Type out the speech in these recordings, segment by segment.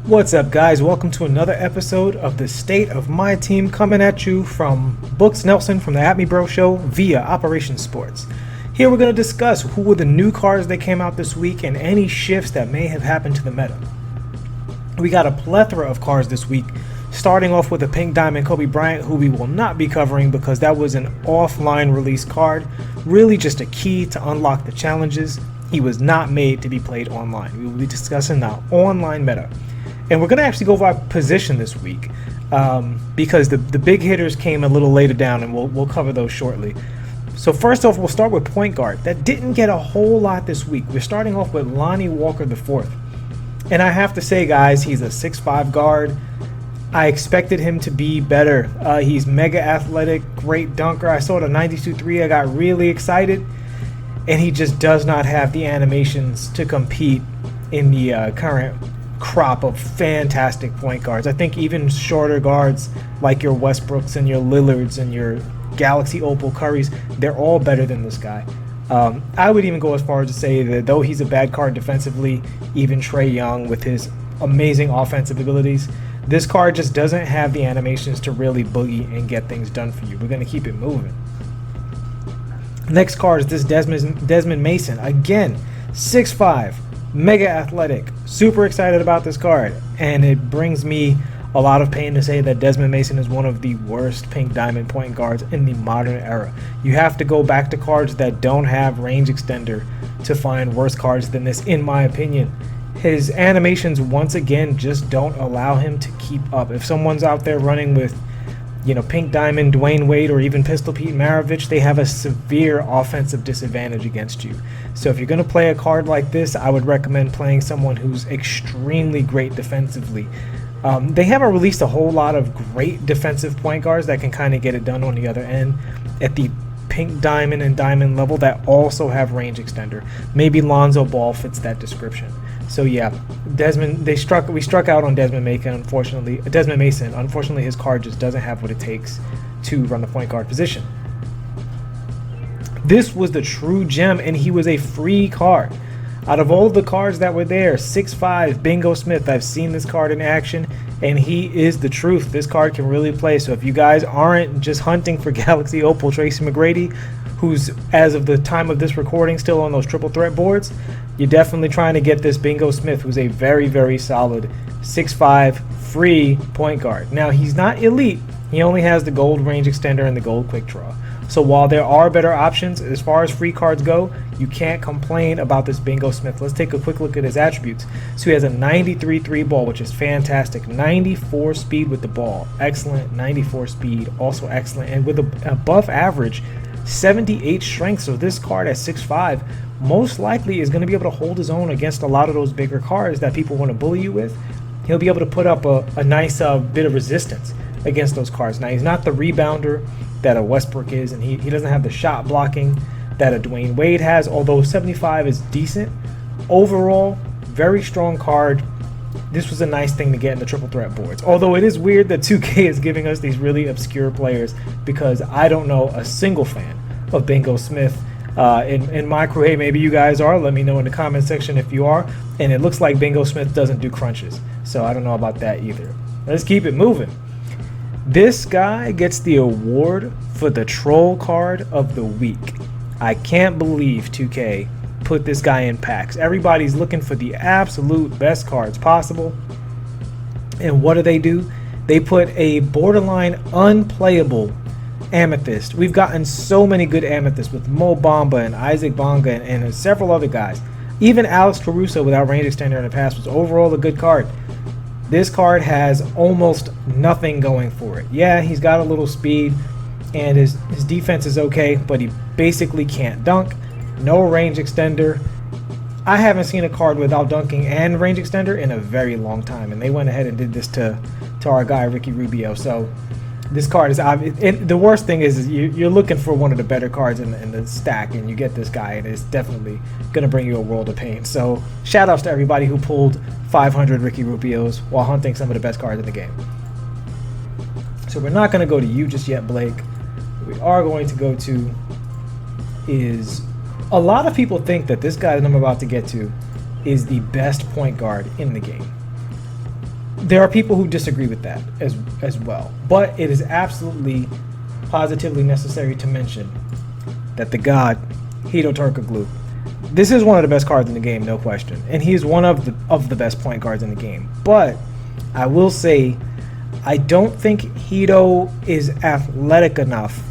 What's up, guys? Welcome to another episode of the State of My Team, coming at you from Books Nelson from the At Me Bro Show via Operation Sports. Here we're going to discuss who were the new cards that came out this week and any shifts that may have happened to the meta. We got a plethora of cards this week, starting off with a Pink Diamond Kobe Bryant, who we will not be covering because that was an offline release card, really just a key to unlock the challenges. He was not made to be played online. We will be discussing the online meta. And we're going to actually go by position this week because the big hitters came a little later down, and we'll cover those shortly. So first off, we'll start with point guard. That didn't get a whole lot this week. We're starting off with Lonnie Walker IV. And I have to say, guys, he's a 6'5 guard. I expected him to be better. He's mega athletic, great dunker. I saw the 92-3. I got really excited. And he just does not have the animations to compete in the current crop of fantastic point guards. I think even shorter guards like your Westbrooks and your Lillards and your Galaxy Opal Currys, they're all better than this guy. I would even go as far as to say that though he's a bad card defensively, even Trae Young with his amazing offensive abilities, this card just doesn't have the animations to really boogie and get things done for you. We're going to keep it moving. Next card is this Desmond Macon. Again, 6'5", mega athletic. Super excited about this card, and it brings me a lot of pain to say that Desmond Macon is one of the worst Pink Diamond point guards in the modern era. You have to go back to cards that don't have range extender to find worse cards than this, in my opinion. His animations, once again, just don't allow him to keep up. If someone's out there running with, Pink Diamond, Dwayne Wade, or even Pistol Pete Maravich, they have a severe offensive disadvantage against you. So if you're going to play a card like this, I would recommend playing someone who's extremely great defensively. They haven't released a whole lot of great defensive point guards that can kind of get it done on the other end at the Pink Diamond and Diamond level that also have range extender. Maybe Lonzo Ball fits that description. So yeah, we struck out on Desmond Macon, unfortunately. Desmond Mason, unfortunately, his card just doesn't have what it takes to run the point guard position. This was the true gem, and he was a free card. Out of all of the cards that were there, 6'5", Bingo Smith, I've seen this card in action, and he is the truth. This card can really play. So if you guys aren't just hunting for Galaxy Opal Tracy Mcgrady, who's, as of the time of this recording, still on those triple threat boards, you're definitely trying to get this Bingo Smith, who's a very, very solid 6'5", free point guard. Now, he's not elite. He only has the gold range extender and the gold quick draw. So while there are better options as far as free cards go, you can't complain about this Bingo Smith. Let's take a quick look at his attributes. So he has a 93 3 ball, which is fantastic. 94 speed with the ball. Excellent. 94 speed, also excellent. And with a above average 78 strength. So this card at 6'5", most likely is going to be able to hold his own against a lot of those bigger cards that people want to bully you with. He'll be able to put up a nice bit of resistance against those cards. Now, he's not the rebounder that a Westbrook is, and he doesn't have the shot blocking that a Dwayne Wade has, although 75 is decent. Overall, very strong card. This was a nice thing to get in the triple threat boards. Although it is weird that 2K is giving us these really obscure players, because I don't know a single fan of Bingo Smith in my crew. Hey, maybe you guys are. Let me know in the comment section if you are. And it looks like Bingo Smith doesn't do crunches, so I don't know about that either. Let's keep it moving. This guy gets the award for the troll card of the week. I can't believe 2K put this guy in packs. Everybody's looking for the absolute best cards possible. And what do? They put a borderline unplayable Amethyst. We've gotten so many good Amethysts with Mo Bamba and Isaac Bonga and several other guys. Even Alex Caruso without range extender in the past was overall a good card. This card has almost nothing going for it. Yeah, he's got a little speed, and his defense is okay, but he basically can't dunk. No range extender. I haven't seen a card without dunking and range extender in a very long time, and they went ahead and did this to our guy Ricky Rubio. So this card is obvious. The worst thing is you're looking for one of the better cards in the stack, and you get this guy, and it's definitely going to bring you a world of pain. So shout outs to everybody who pulled 500 Ricky Rubios while hunting some of the best cards in the game. So we're not going to go to you just yet, Blake. What we are going to go to is, a lot of people think that this guy that I'm about to get to is the best point guard in the game. there are people who disagree with that as well. But it is absolutely positively necessary to mention that the god, Hedo Turkoglu, this is one of the best cards in the game, no question. And he is one of the best point guards in the game. But I will say, I don't think Hedo is athletic enough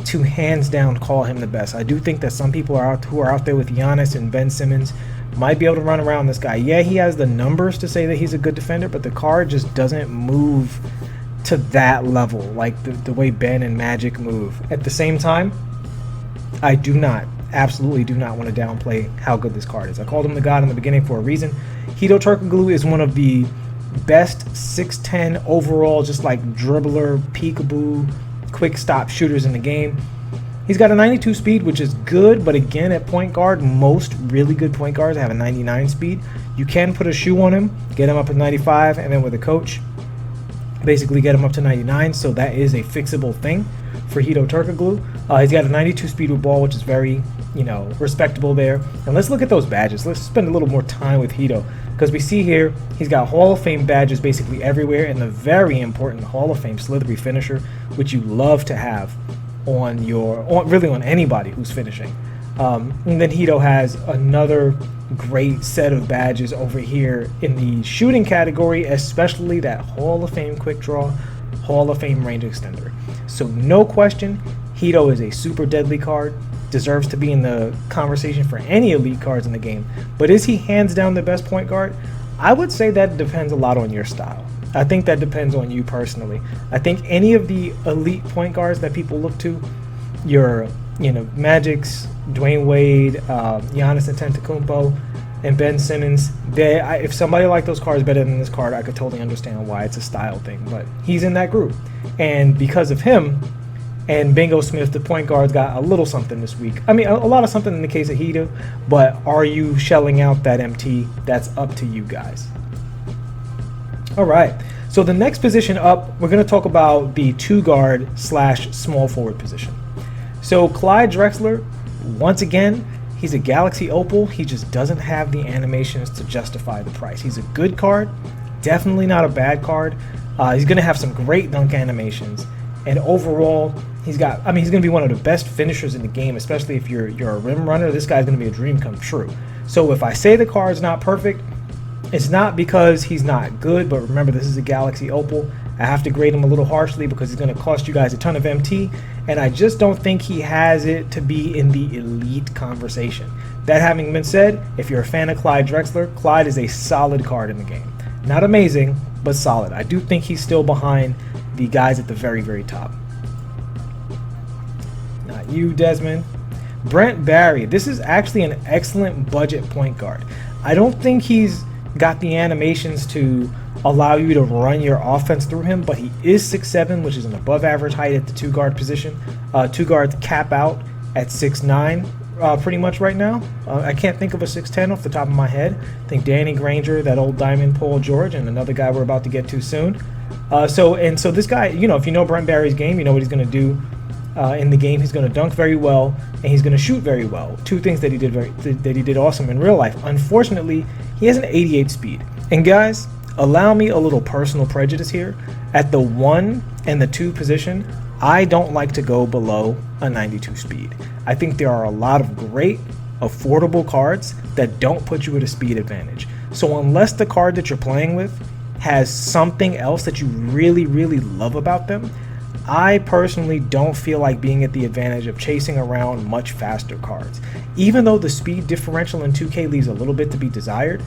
to hands down call him the best. I do think that some people who are out there with Giannis and Ben Simmons might be able to run around this guy. Yeah, he has the numbers to say that he's a good defender, but the card just doesn't move to that level, like the way Ben and Magic move. At the same time, I absolutely do not want to downplay how good this card is. I called him the god in the beginning for a reason. Hedo Turkoglu is one of the best 6'10 overall, just like dribbler, peekaboo, quick stop shooters in the game. He's got a 92 speed, which is good, but again, at point guard, most really good point guards have a 99 speed. You can put a shoe on him, get him up at 95, and then with a coach, basically get him up to 99, so that is a fixable thing for Hedo Turkoglu. He's got a 92 speed with ball, which is very, respectable there. And let's look at those badges. Let's spend a little more time with Hedo, because we see here he's got Hall of Fame badges basically everywhere, and the very important Hall of Fame slithery finisher, which you love to have on anybody who's finishing. And then Hedo has another great set of badges over here in the shooting category, especially that Hall of Fame quick draw, Hall of Fame range extender. So no question, Hedo is a super deadly card, deserves to be in the conversation for any elite cards in the game. But is he hands down the best point guard? I would say that depends a lot on your style. I think that depends on you personally. I think any of the elite point guards that people look to, your Magic's, Dwayne Wade, Giannis Antetokounmpo, and Ben Simmons, if somebody liked those cards better than this card, I could totally understand why it's a style thing. But he's in that group. And because of him and Bingo Smith, the point guards got a little something this week. I mean, a lot of something in the case of Hedo, but are you shelling out that MT? That's up to you guys. All right, so the next position up, we're going to talk about the 2-guard / small forward position. So Clyde Drexler, once again, he's a Galaxy Opal. He just doesn't have the animations to justify the price. He's a good card, definitely not a bad card. He's going to have some great dunk animations, and overall, he's going to be one of the best finishers in the game, especially if you're a rim runner. This guy's going to be a dream come true. So if I say the card's not perfect, it's not because he's not good, but remember, this is a Galaxy Opal. I have to grade him a little harshly because he's going to cost you guys a ton of MT, and I just don't think he has it to be in the elite conversation. That having been said, if you're a fan of Clyde Drexler, Clyde is a solid card in the game. Not amazing, but solid. I do think he's still behind the guys at the very, very top. Not you, Desmond. Brent Barry. This is actually an excellent budget point guard. I don't think he's got the animations to allow you to run your offense through him, but he is 6'7", which is an above average height at the 2-guard position. 2 guards cap out at 6'9", pretty much right now. I can't think of a 6'10" off the top of my head. I think Danny Granger, that old diamond Paul George, and another guy we're about to get to soon. So this guy, if you know Brent Barry's game, you know what he's going to do in the game. He's going to dunk very well, and he's going to shoot very well. Two things that he did awesome in real life. Unfortunately, he has an 88 speed. And guys, allow me a little personal prejudice here. At the 1 and the 2 position, I don't like to go below a 92 speed. I think there are a lot of great, affordable cards that don't put you at a speed advantage. So unless the card that you're playing with has something else that you really, really love about them, I personally don't feel like being at the advantage of chasing around much faster cards. Even though the speed differential in 2K leaves a little bit to be desired,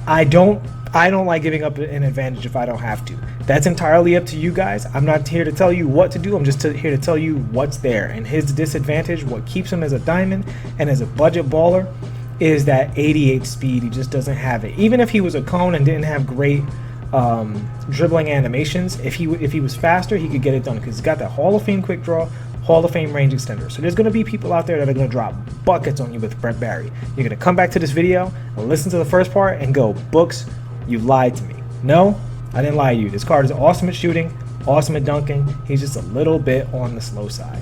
I don't like giving up an advantage if I don't have to. That's entirely up to you guys. I'm not here to tell you what to do. I'm just here to tell you what's there. And his disadvantage, what keeps him as a diamond and as a budget baller, is that 88 speed. He just doesn't have it. Even if he was a cone and didn't have great dribbling animations, if he was faster, he could get it done because he's got that Hall of Fame quick draw, Hall of Fame range extender. So there's going to be people out there that are going to drop buckets on you with Brent Barry. You're going to come back to this video and listen to the first part and go, "Books, you lied to me." No, I didn't lie to you. This card is awesome at shooting, awesome at dunking. He's just a little bit on the slow side.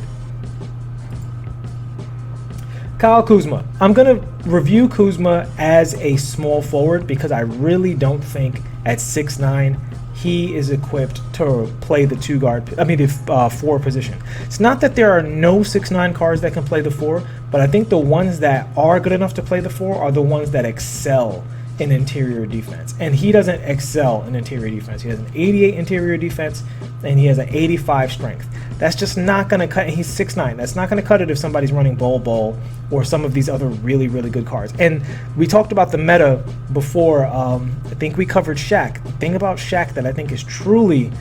Kyle Kuzma. I'm going to review Kuzma as a small forward because I really don't think at 6'9" he is equipped to play the the 4 position. It's not that there are no 6'9" cards that can play the 4, but I think the ones that are good enough to play the 4 are the ones that excel in interior defense. And he doesn't excel in interior defense. He has an 88 interior defense and he has an 85 strength. That's just not going to cut. He's 6'9". That's not going to cut it if somebody's running Bol or some of these other really, really good cards. And we talked about the meta before. I think we covered Shaq. The thing about Shaq that I think is truly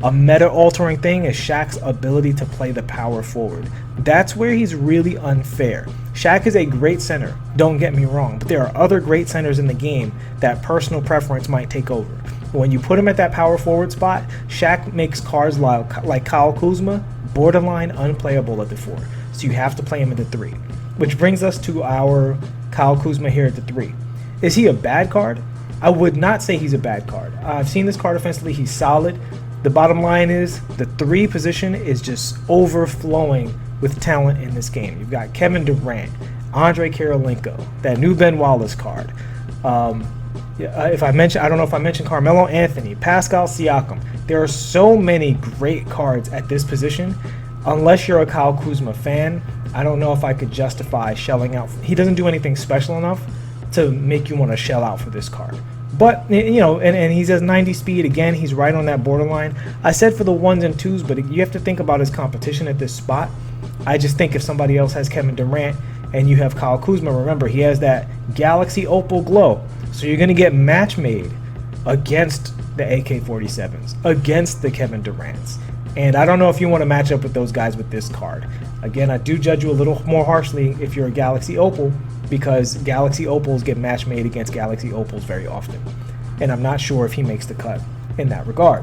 a meta-altering thing is Shaq's ability to play the power forward. That's where he's really unfair. Shaq is a great center, don't get me wrong, but there are other great centers in the game that personal preference might take over. When you put him at that power forward spot, Shaq makes cards like Kyle Kuzma borderline unplayable at the 4. So you have to play him at the 3. Which brings us to our Kyle Kuzma here at the 3. Is he a bad card? I would not say he's a bad card. I've seen this card offensively. He's solid. The bottom line is the 3 position is just overflowing with talent in this game. You've got Kevin Durant, Andre Kirilenko, that new Ben Wallace card. If I mention, I don't know if I mentioned Carmelo Anthony, Pascal Siakam. There are so many great cards at this position. Unless you're a Kyle Kuzma fan, I don't know if I could justify shelling out. He doesn't do anything special enough to make you want to shell out for this card. But, you know, and he says 90 speed. Again, he's right on that borderline. I said for the 1s and 2s, but you have to think about his competition at this spot. I just think if somebody else has Kevin Durant and you have Kyle Kuzma, remember, he has that Galaxy Opal glow. So you're going to get match made against the AK-47s, against the Kevin Durants. And I don't know if you want to match up with those guys with this card. Again, I do judge you a little more harshly if you're a Galaxy Opal, because Galaxy Opals get match made against Galaxy Opals very often. And I'm not sure if he makes the cut in that regard.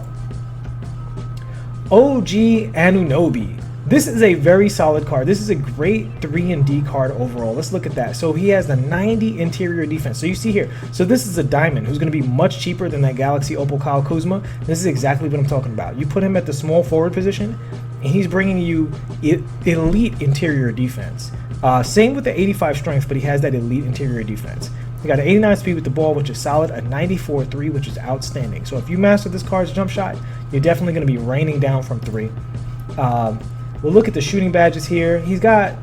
OG Anunoby. This is a very solid card. This is a great 3 and D card overall. Let's look at that. So he has the 90 interior defense. So you see here. So this is a diamond who's going to be much cheaper than that Galaxy Opal Kyle Kuzma. This is exactly what I'm talking about. You put him at the small forward position, and he's bringing you elite interior defense. Same with the 85 strength, but he has that elite interior defense. You got an 89 speed with the ball, which is solid, a 94-3, which is outstanding. So if you master this card's jump shot, you're definitely going to be raining down from 3. We'll look at the shooting badges here. He's got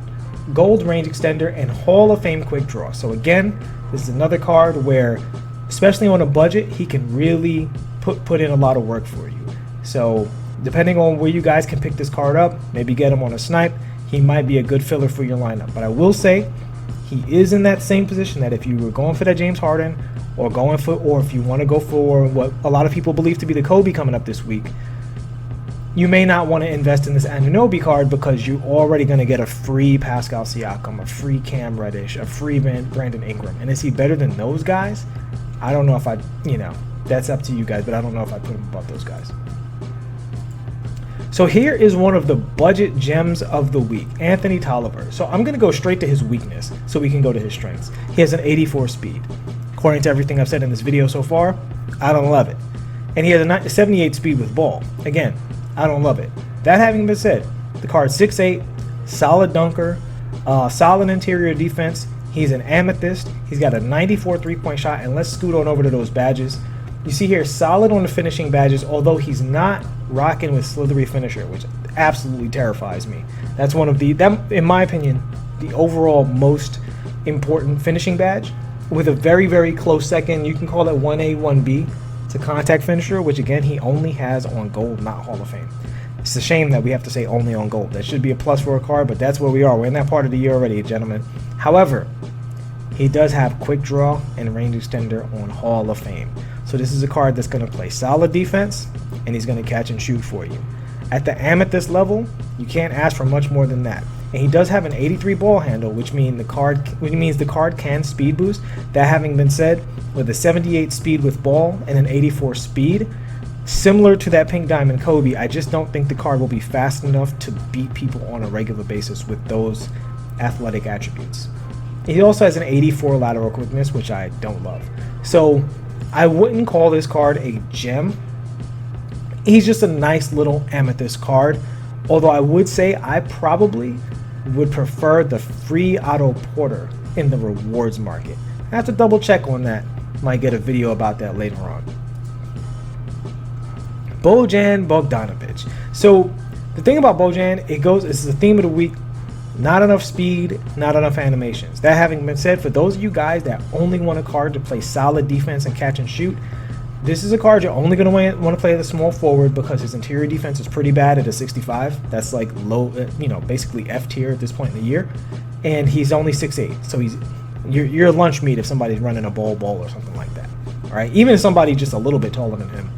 gold range extender and Hall of Fame quick draw. So again, this is another card where, especially on a budget, he can really put in a lot of work for you. So depending on where you guys can pick this card up, maybe get him on a snipe, he might be a good filler for your lineup. But I will say, he is in that same position that if you were going for that James Harden, or if you want to go for what a lot of people believe to be the Kobe coming up this week, you may not want to invest in this Anunoby card because you're already going to get a free Pascal Siakam, a free Cam Reddish, a free Brandon Ingram. And is he better than those guys? I don't know if that's up to you guys, but I don't know if I put him above those guys. So here is one of the budget gems of the week, Anthony Tolliver. So I'm going to go straight to his weakness so we can go to his strengths. He has an 84 speed. According to everything I've said in this video so far, I don't love it. And he has a 78 speed with ball. Again, I don't love it. That having been said, the card's 6'8", solid dunker, solid interior defense. He's an amethyst. He's got a 94 3-point shot. And let's scoot on over to those badges. You see here, solid on the finishing badges, although he's not rocking with slithery finisher, which absolutely terrifies me. That's one of in my opinion, the overall most important finishing badge, with a very, very close second. You can call it 1A, 1B. To contact finisher, which again he only has on gold, not Hall of Fame. It's a shame that we have to say only on gold. That should be a plus for a card, but that's where we are. We're in that part of the year already, gentlemen. However, he does have quick draw and range extender on Hall of Fame. So this is a card that's going to play solid defense, and he's going to catch and shoot for you. At the amethyst level, you can't ask for much more than that. And he does have an 83 ball handle, which means the card can speed boost. That having been said, with a 78 speed with ball and an 84 speed, similar to that Pink Diamond Kobe, I just don't think the card will be fast enough to beat people on a regular basis with those athletic attributes. He also has an 84 lateral quickness, which I don't love. So I wouldn't call this card a gem. He's just a nice little amethyst card. Although I would say I probably would prefer the free Otto Porter in the rewards market. I have to double check on that. Might get a video about that later on. Bojan Bogdanovic. So the thing about Bojan, it's the theme of the week. Not enough speed, not enough animations. That having been said, for those of you guys that only want a card to play solid defense and catch and shoot, this is a card you're only going to want to play the small forward because his interior defense is pretty bad at a 65. That's like low, basically F tier at this point in the year. And he's only 6'8", so you're lunch meat if somebody's running a ball or something like that. All right, even if somebody just a little bit taller than him,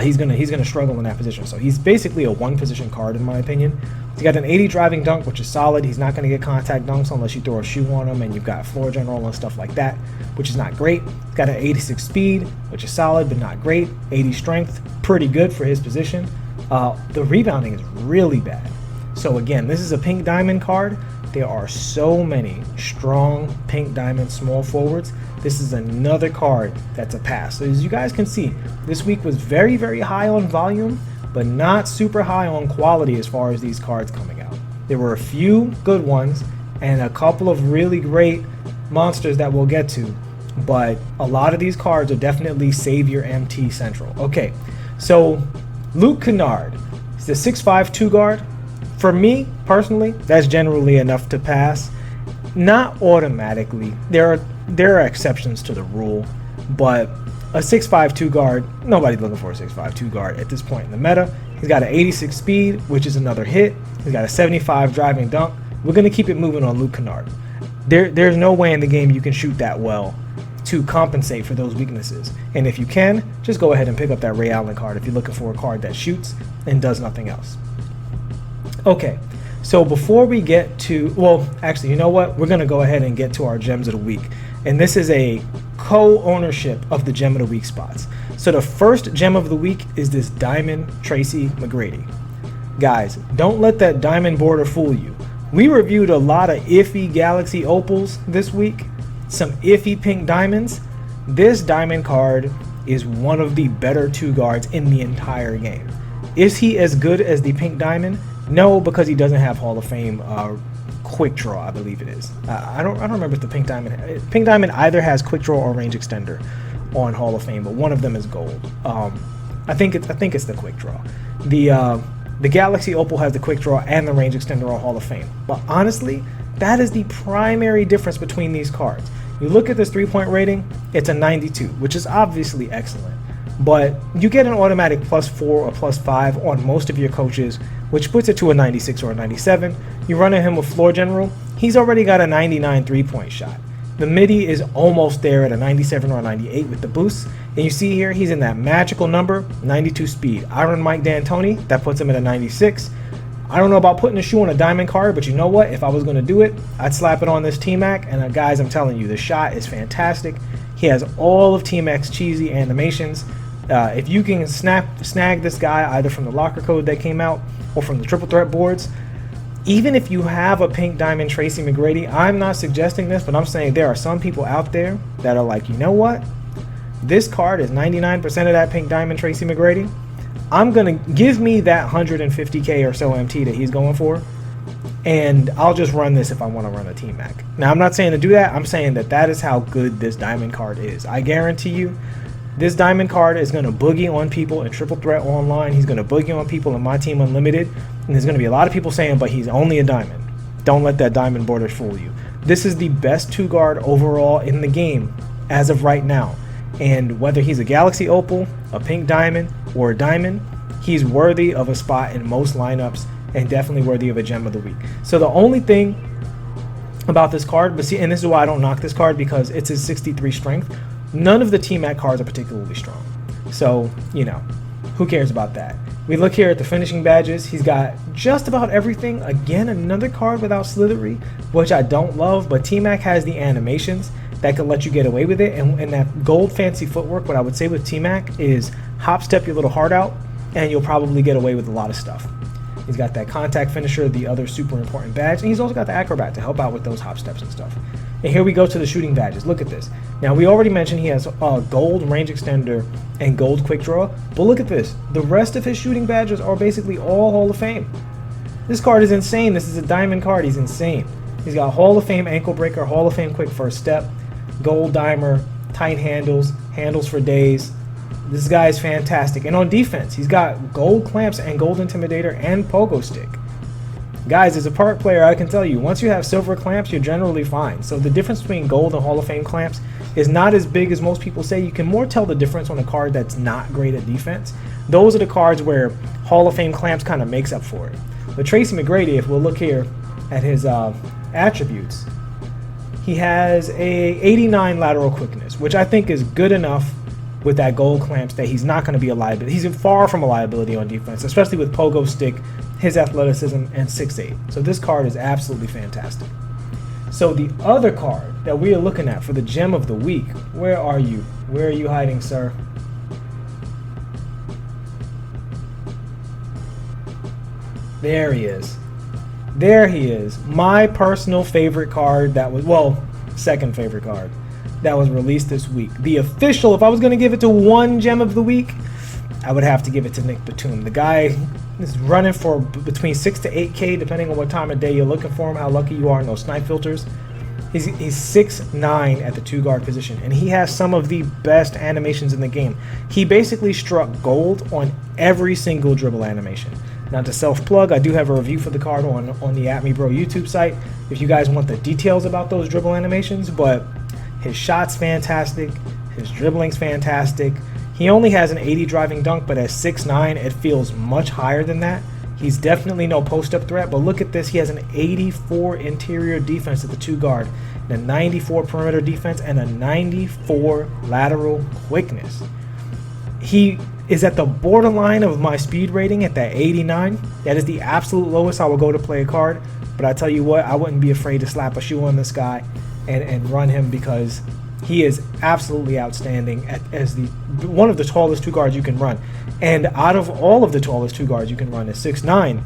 he's gonna struggle in that position. So he's basically a one position card in my opinion. He's got an 80 driving dunk, which is solid. He's not going to get contact dunks unless you throw a shoe on him, and you've got floor general and stuff like that, which is not great. He's got an 86 speed, which is solid but not great. 80 strength, pretty good for his position. The rebounding is really bad. So again, this is a pink diamond card. There are so many strong pink diamond small forwards. This is another card that's a pass. So as you guys can see, this week was very, very high on volume, but not super high on quality as far as these cards coming out. There were a few good ones and a couple of really great monsters that we'll get to, but a lot of these cards are definitely Savior MT Central. Okay, so Luke Cunard, he's a 6'5" 2-guard. For me, personally, that's generally enough to pass. Not automatically. There are exceptions to the rule, but a 6'5" 2-guard, nobody's looking for a 6'5" 2-guard at this point in the meta. He's got an 86 speed, which is another hit. He's got a 75 driving dunk. We're going to keep it moving on Luke Cunard. There's no way in the game you can shoot that well to compensate for those weaknesses. And if you can, just go ahead and pick up that Ray Allen card if you're looking for a card that shoots and does nothing else. Okay, so before we get to, well, actually, you know what? We're going to go ahead and get to our Gems of the Week. And this is a co-ownership of the Gem of the Week spots. So the first Gem of the Week is this Diamond Tracy Mcgrady. Guys, don't let that diamond border fool you. We reviewed a lot of iffy Galaxy Opals this week, some iffy pink diamonds. This diamond card is one of the better 2-guards in the entire game. Is he as good as the pink diamond? No, because he doesn't have Hall of Fame quick draw, I believe it is. I don't remember if the pink diamond either has quick draw or range extender on Hall of Fame, but one of them is gold. I think it's the quick draw. The Galaxy Opal has the quick draw and the range extender on Hall of Fame. But honestly, that is the primary difference between these cards. You look at this 3-point rating, it's a 92, which is obviously excellent. But you get an automatic +4 or +5 on most of your coaches, which puts it to a 96 or a 97. You run at him with floor general, he's already got a 99 3-point shot. The midi is almost there at a 97 or a 98 with the boost. And you see here, he's in that magical number, 92 speed. Iron Mike D'Antoni, that puts him at a 96. I don't know about putting a shoe on a diamond card, but you know what? If I was going to do it, I'd slap it on this T-Mac. And guys, I'm telling you, the shot is fantastic. He has all of T-Mac's cheesy animations. If you can snag this guy either from the locker code that came out or from the triple threat boards, even if you have a pink diamond Tracy Mcgrady, I'm not suggesting this, but I'm saying there are some people out there that are like, you know what? This card is 99% of that pink diamond Tracy Mcgrady. I'm going to give me that 150K or so MT that he's going for, and I'll just run this if I want to run a T-Mac. Now, I'm not saying to do that. I'm saying that is how good this diamond card is. I guarantee you, this diamond card is going to boogie on people in Triple Threat Online. He's going to boogie on people in MyTeam Unlimited. And there's going to be a lot of people saying, but he's only a diamond. Don't let that diamond border fool you. This is the best 2-guard overall in the game as of right now. And whether he's a Galaxy Opal, a pink diamond, or a diamond, he's worthy of a spot in most lineups and definitely worthy of a Gem of the Week. So the only thing about this card, but see, and this is why I don't knock this card, because it's his 63 strength. None of the T-Mac cards are particularly strong. So, you know, who cares about that? We look here at the finishing badges. He's got just about everything. Again, another card without Slithery, which I don't love, but T-Mac has the animations that can let you get away with it. And that gold fancy footwork, what I would say with T-Mac is hop step your little heart out, and you'll probably get away with a lot of stuff. He's got that contact finisher, the other super important badge, and he's also got the acrobat to help out with those hop steps and stuff. And here we go to the shooting badges. Look at this. Now, we already mentioned he has gold range extender and gold quick draw, but look at this. The rest of his shooting badges are basically all Hall of Fame. This card is insane. This is a diamond card. He's insane. He's got Hall of Fame ankle breaker, Hall of Fame quick first step, gold dimer, tight handles, handles for days. This guy is fantastic. And on defense, he's got gold clamps and gold intimidator and pogo stick. Guys, as a park player, I can tell you, once you have silver clamps, you're generally fine. So the difference between gold and Hall of Fame clamps is not as big as most people say. You can more tell the difference on a card that's not great at defense. Those are the cards where Hall of Fame clamps kind of makes up for it. But Tracy Mcgrady, if we'll look here at his attributes, he has a 89 lateral quickness, which I think is good enough with that gold clamps that he's not going to be a liability. He's far from a liability on defense, especially with pogo stick, his athleticism, and 6'8". So this card is absolutely fantastic. So the other card that we are looking at for the gem of the week, where are you? Where are you hiding, sir? There he is. There he is. My personal favorite card that was, well, second favorite card that was released this week. The official, if I was going to give it to one gem of the week, I would have to give it to Nick Batum. The guy is running for between 6 to 8K, depending on what time of day you're looking for him, how lucky you are in those snipe filters. He's 6'9" at the 2-guard position, and he has some of the best animations in the game. He basically struck gold on every single dribble animation. Now, to self-plug, I do have a review for the card on the @MeBro YouTube site if you guys want the details about those dribble animations, but his shot's fantastic, his dribbling's fantastic. He only has an 80 driving dunk, but at 6'9", it feels much higher than that. He's definitely no post-up threat, but look at this. He has an 84 interior defense at the 2-guard, and a 94 perimeter defense, and a 94 lateral quickness. He is at the borderline of my speed rating at that 89. That is the absolute lowest I would go to play a card, but I tell you what, I wouldn't be afraid to slap a shoe on this guy and run him, because he is absolutely outstanding as one of the tallest 2 guards you can run. And out of all of the tallest 2 guards you can run at 6'9",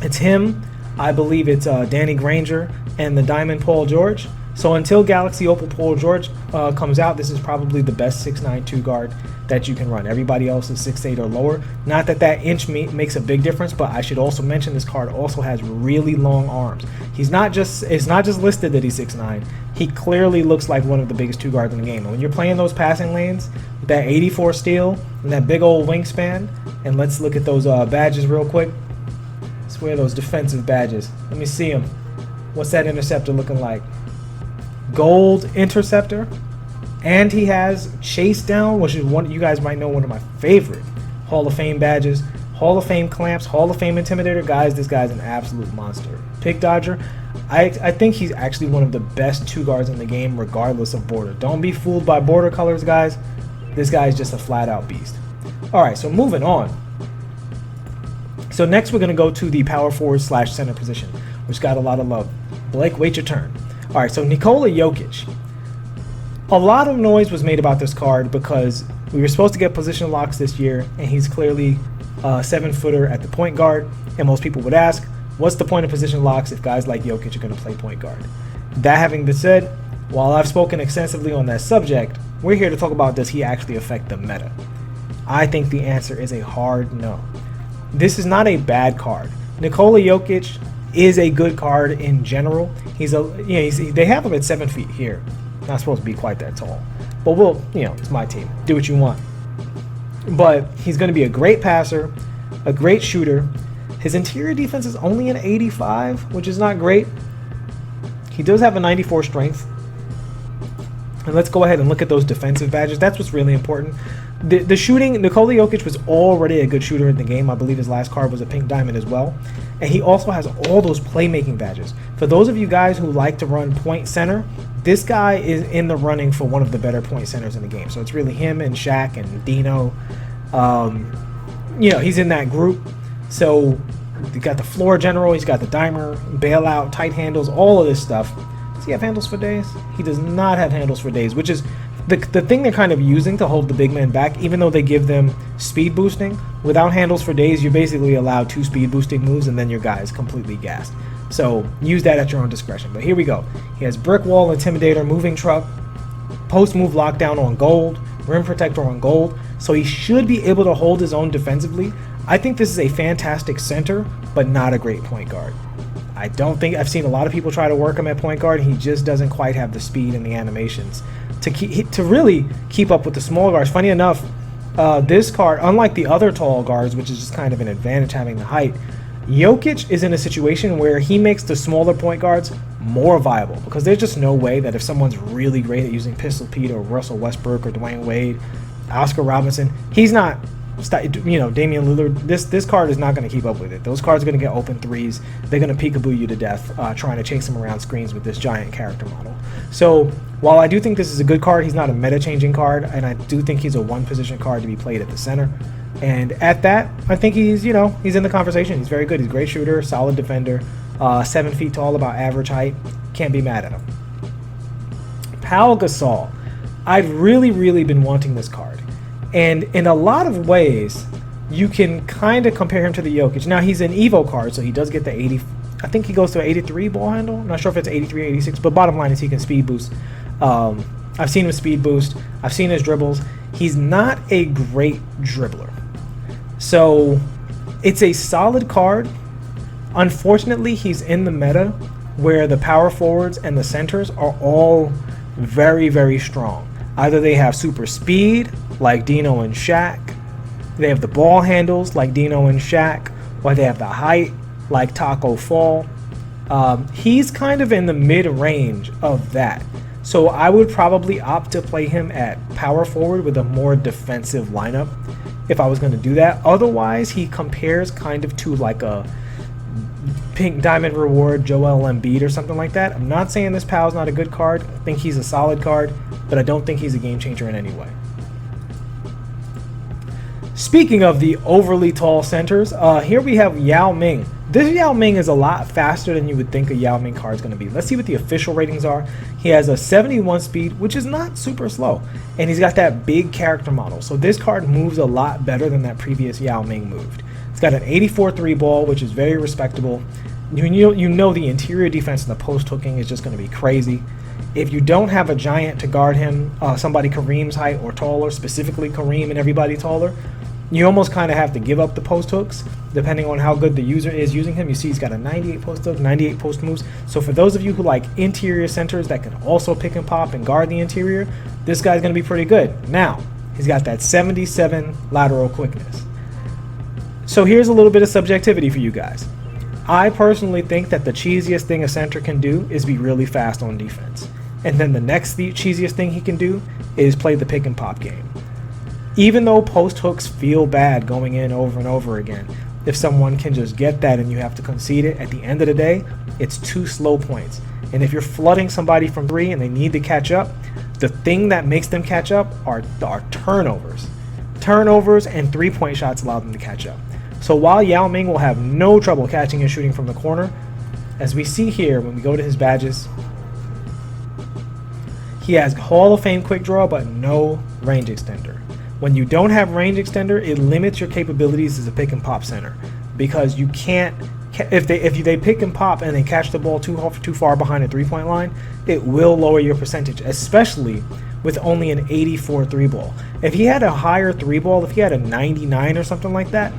it's him, I believe it's Danny Granger, and the Diamond Paul George. So until Galaxy Opal Paul George comes out, this is probably the best 6'9" 2 guard that you can run. Everybody else is 6'8" or lower. Not that that inch makes a big difference, but I should also mention this card also has really long arms. It's not just listed that he's 6'9". He clearly looks like one of the biggest 2 guards in the game. And when you're playing those passing lanes with that 84 steal and that big old wingspan, and let's look at those badges real quick. Let's wear those defensive badges. Let me see them. What's that interceptor looking like? Gold interceptor, and he has chase down, which is one you guys might know, one of my favorite Hall of Fame badges. Hall of Fame clamps, Hall of Fame intimidator. Guys, this guy's an absolute monster. Pick dodger. I think he's actually one of the best 2 guards in the game, regardless of border. Don't be fooled by border colors, guys. This guy is just a flat out beast. All right, so moving on. So next we're going to go to the power forward / center position, which got a lot of love. Blake, wait your turn. All right, so Nicola Yogesh. A lot of noise was made about this card because we were supposed to get position locks this year, and he's clearly a 7-footer at the point guard. And most people would ask, what's the point of position locks if guys like Jokic are going to play point guard? That having been said, while I've spoken extensively on that subject, we're here to talk about, does he actually affect the meta? I think the answer is a hard no. This is not a bad card. Nikola Yogesh is a good card in general. They have him at 7 feet here. Not supposed to be quite that tall, but it's my team. Do what you want. But he's going to be a great passer, a great shooter. His interior defense is only an 85, which is not great. He does have a 94 strength. And let's go ahead and look at those defensive badges. That's what's really important. The shooting, Nikola Jokic was already a good shooter in the game. I believe his last card was a pink diamond as well. And he also has all those playmaking badges. For those of you guys who like to run point center, this guy is in the running for one of the better point centers in the game. So it's really him and Shaq and Dino. He's in that group. So you got the floor general, he's got the dimer, bailout, tight handles, all of this stuff. Does he have handles for days? He does not have handles for days, which is the thing they're kind of using to hold the big men back, even though they give them speed boosting. Without handles for days, you're basically allowed 2 speed boosting moves, and then your guy is completely gassed. So use that at your own discretion. But here we go. He has brick wall, intimidator, moving truck, post move lockdown on gold, rim protector on gold. So he should be able to hold his own defensively. I think this is a fantastic center, but not a great point guard. I don't think I've seen a lot of people try to work him at point guard, and he just doesn't quite have the speed and the animations to really keep up with the small guards. Funny enough, this card, unlike the other tall guards, which is just kind of an advantage having the height, Jokic is in a situation where he makes the smaller point guards more viable, because there's just no way that if someone's really great at using Pistol Pete or Russell Westbrook or Dwayne Wade, Oscar Robinson, he's not, Damian Lillard, this card is not going to keep up with it. Those cards are going to get open threes. They're going to peekaboo you to death trying to chase him around screens with this giant character model. So while I do think this is a good card, he's not a meta-changing card, and I do think he's a one-position card to be played at the center. And at that, I think he's in the conversation. He's very good. He's a great shooter, solid defender, 7 feet tall, about average height. Can't be mad at him. Powell Gasol. I've really been wanting this card. And in a lot of ways, you can kind of compare him to the Jokic. Now, he's an Evo card, so he does get the 80. I think he goes to an 83 ball handle. I'm not sure if it's 83 or 86, but bottom line is he can speed boost. I've seen him speed boost. I've seen his dribbles. He's not a great dribbler. So it's a solid card. Unfortunately, he's in the meta where the power forwards and the centers are all very strong. Either they have super speed, like Dino and Shaq, they have the ball handles, like Dino and Shaq, or they have the height, like Taco Fall. He's kind of in the mid-range of that. So I would probably opt to play him at power forward with a more defensive lineup if I was going to do that. Otherwise, he compares kind of to like a Pink Diamond Reward Joel Embiid or something like that. I'm not saying this Powell's not a good card. I think he's a solid card, but I don't think he's a game changer in any way. Speaking of the overly tall centers, here we have Yao Ming. This Yao Ming is a lot faster than you would think a Yao Ming card is going to be. Let's see what the official ratings are. He has a 71 speed, which is not super slow, and he's got that big character model. So this card moves a lot better than that previous Yao Ming moved. It's got an 84 3 ball, which is very respectable. You know the interior defense and the post hooking is just going to be crazy. If you don't have a giant to guard him, somebody Kareem's height or taller, specifically Kareem and everybody taller, you almost kind of have to give up the post hooks depending on how good the user is using him. You see he's got a 98 post hook, 98 post moves. So for those of you who like interior centers that can also pick and pop and guard the interior, this guy's going to be pretty good. Now, he's got that 77 lateral quickness. So here's a little bit of subjectivity for you guys. I personally think that the cheesiest thing a center can do is be really fast on defense. And then the next cheesiest thing he can do is play the pick and pop game. Even though post hooks feel bad going in over and over again, if someone can just get that and you have to concede it, at the end of the day, it's 2 slow points. And if you're flooding somebody from 3 and they need to catch up, the thing that makes them catch up are turnovers. Turnovers and 3-point shots allow them to catch up. So while Yao Ming will have no trouble catching and shooting from the corner, as we see here when we go to his badges, he has Hall of Fame quick draw but no range extender. When you don't have range extender, it limits your capabilities as a pick and pop center, because you can't, if they pick and pop and they catch the ball too far behind the 3-point line, it will lower your percentage, especially with only an 84 3 ball. If he had a higher 3 ball, if he had a 99 or something like that,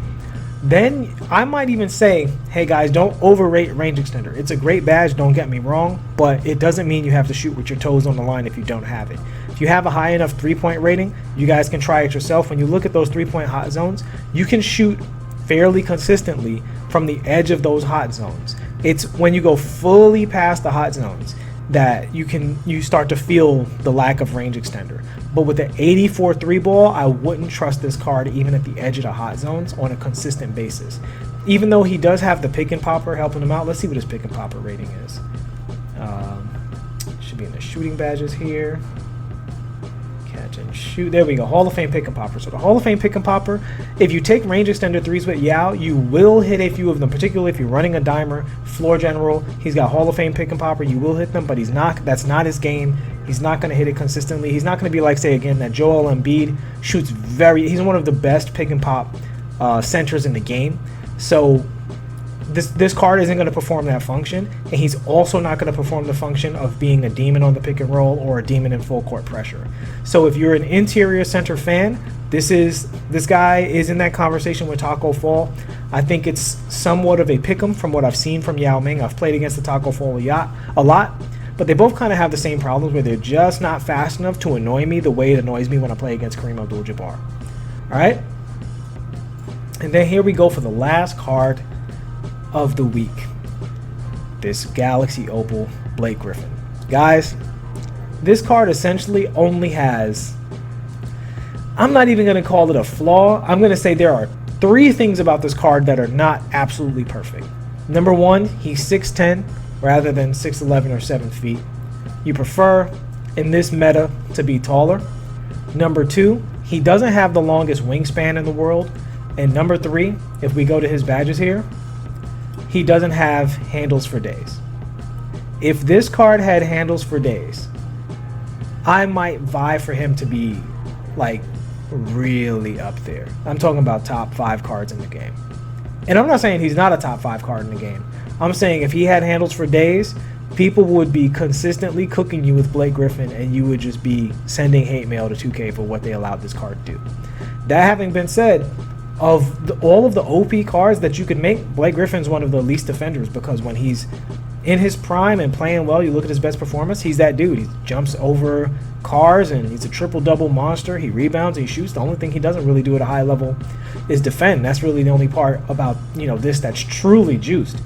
then I might even say, hey guys, don't overrate range extender. It's a great badge, don't get me wrong, but it doesn't mean you have to shoot with your toes on the line if you don't have it. If you have a high enough 3-point rating, you guys can try it yourself. When you look at those 3-point hot zones, you can shoot fairly consistently from the edge of those hot zones. It's when you go fully past the hot zones that you start to feel the lack of range extender. But with the 84 3 ball, I wouldn't trust this card even at the edge of the hot zones on a consistent basis. Even though he does have the pick and popper helping him out. Let's see what his pick and popper rating is. Should be in the shooting badges here. Catch and shoot. There we go. Hall of Fame pick and popper. So the Hall of Fame pick and popper, if you take range extender 3s with Yao, you will hit a few of them, particularly if you're running a dimer, floor general. He's got Hall of Fame pick and popper. You will hit them, but that's not his game. He's not going to hit it consistently. He's not going to be like, say again, that Joel Embiid shoots he's one of the best pick and pop centers in the game. So this card isn't going to perform that function, and he's also not going to perform the function of being a demon on the pick and roll or a demon in full court pressure. So if you're an interior center fan, This guy is in that conversation with Taco Fall. I think it's somewhat of a pick'em from what I've seen from Yao Ming. I've played against the Taco Fall a lot, but they both kind of have the same problems where they're just not fast enough to annoy me the way it annoys me when I play against Kareem Abdul-Jabbar. All right? And then here we go for the last card of the week. This Galaxy Opal Blake Griffin. Guys, this card essentially only has, I'm not even going to call it a flaw. I'm going to say there are 3 things about this card that are not absolutely perfect. Number 1, he's 6'10", rather than 6'11" or 7 feet. You prefer, in this meta, to be taller. Number 2, he doesn't have the longest wingspan in the world. And number 3, if we go to his badges here, he doesn't have handles for days. If this card had handles for days, I might vie for him to be like really up there. I'm talking about top 5 cards in the game. And I'm not saying he's not a top 5 card in the game. I'm saying if he had handles for days, people would be consistently cooking you with Blake Griffin, and you would just be sending hate mail to 2K for what they allowed this card to do. That having been said, of all of the OP cards that you could make, Blake Griffin's one of the least defenders, because when he's in his prime and playing well, you look at his best performance, he's that dude. He jumps over cars and he's a triple-double monster. He rebounds, he shoots. The only thing he doesn't really do at a high level is defend. That's really the only part about, this that's truly juiced.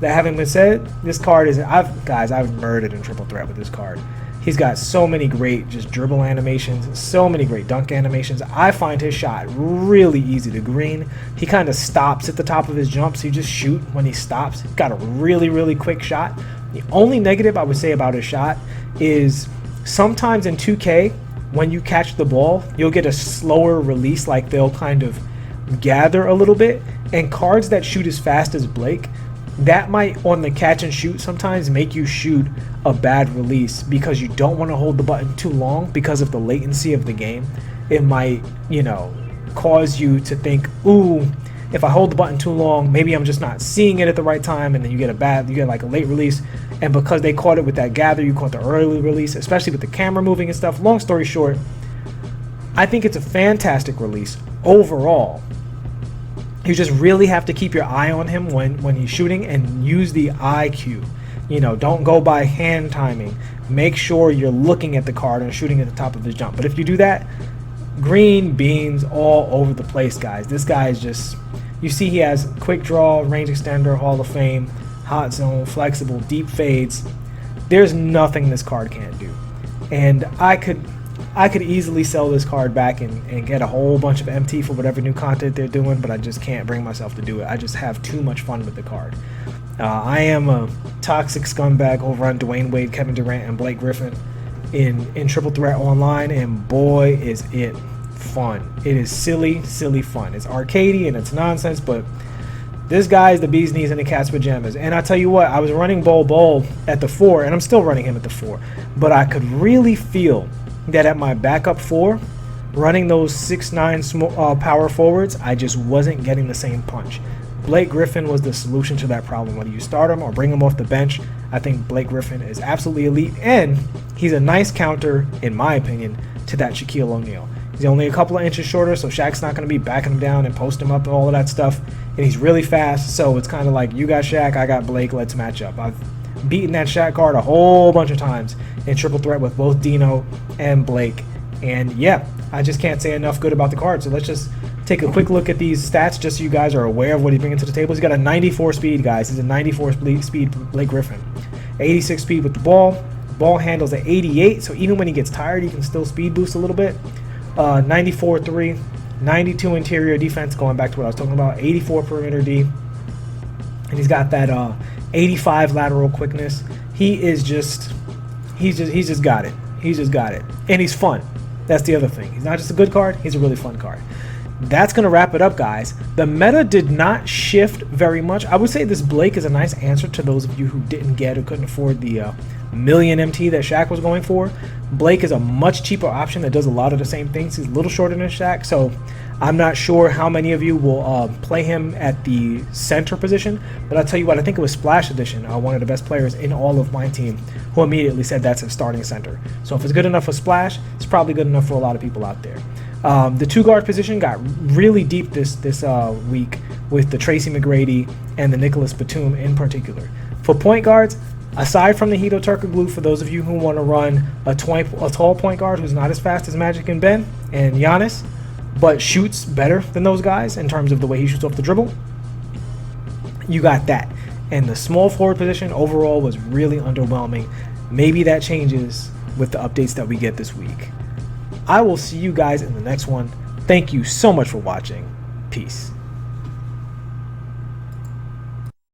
That having been said, this card is, I've murdered in triple threat with this card. He's got so many great just dribble animations, so many great dunk animations. I find his shot really easy to green. He kind of stops at the top of his jump, so you just shoot when he stops. He's got a really, really quick shot. The only negative I would say about his shot is sometimes in 2K, when you catch the ball, you'll get a slower release, like they'll kind of gather a little bit. And cards that shoot as fast as Blake, that might, on the catch and shoot, sometimes make you shoot a bad release because you don't want to hold the button too long because of the latency of the game. It might, cause you to think, ooh, if I hold the button too long, maybe I'm just not seeing it at the right time, and then you get like a late release. And because they caught it with that gather, you caught the early release, especially with the camera moving and stuff. Long story short, I think it's a fantastic release overall. You just really have to keep your eye on him when he's shooting and use the IQ. Don't go by hand timing. Make sure you're looking at the card and shooting at the top of his jump. But if you do that, green beans all over the place, guys. This guy is just, you see he has quick draw, range extender, Hall of Fame, hot zone, flexible, deep fades. There's nothing this card can't do. And I could easily sell this card back and get a whole bunch of MT for whatever new content they're doing, but I just can't bring myself to do it. I just have too much fun with the card. I am a toxic scumbag over on Dwayne Wade, Kevin Durant, and Blake Griffin in Triple Threat Online, and boy, is it fun. It is silly, silly fun. It's arcadey and it's nonsense, but this guy is the bee's knees in the cat's pajamas. And I tell you what, I was running Bol at the 4, and I'm still running him at the 4, but I could really feel that at my backup 4, running those 6'9" power forwards, I just wasn't getting the same punch. Blake Griffin was the solution to that problem. Whether you start him or bring him off the bench, I think Blake Griffin is absolutely elite, and he's a nice counter, in my opinion, to that Shaquille O'Neal. He's only a couple of inches shorter, so Shaq's not going to be backing him down and posting him up and all of that stuff, and he's really fast, so it's kind of like, you got Shaq, I got Blake, let's match up. I've beaten that Shaq card a whole bunch of times in triple threat with both Dino and Blake, and yeah, I just can't say enough good about the card. So let's just take a quick look at these stats just so you guys are aware of what he's bringing to the table. He's got a 94 speed, guys. He's a 94 speed Blake Griffin. 86 speed with the ball. Ball handles at 88, so even when he gets tired, he can still speed boost a little bit. 94 3, 92 interior defense, going back to what I was talking about. 84 perimeter D, and he's got that 85 lateral quickness. He's just got it. He's just got it, and he's fun. That's the other thing. He's not just a good card, he's a really fun card. That's going to wrap it up, guys. The meta did not shift very much. I would say this Blake is a nice answer to those of you who didn't get or couldn't afford the million MT that Shaq was going for. Blake is a much cheaper option that does a lot of the same things. He's a little shorter than Shaq, so I'm not sure how many of you will play him at the center position, but I'll tell you what, I think it was Splash Edition, one of the best players in all of MyTeam, who immediately said that's a starting center. So if it's good enough for Splash, it's probably good enough for a lot of people out there. The two guard position got really deep this week with the Tracy Mcgrady and the Nicola Batum in particular. For point guards, aside from the Hedo Turkoglu, for those of you who want to run a tall point guard who's not as fast as Magic and Ben and Giannis, but shoots better than those guys in terms of the way he shoots off the dribble, you got that. And the small forward position overall was really underwhelming. Maybe that changes with the updates that we get this week. I will see you guys in the next one. Thank you so much for watching. Peace.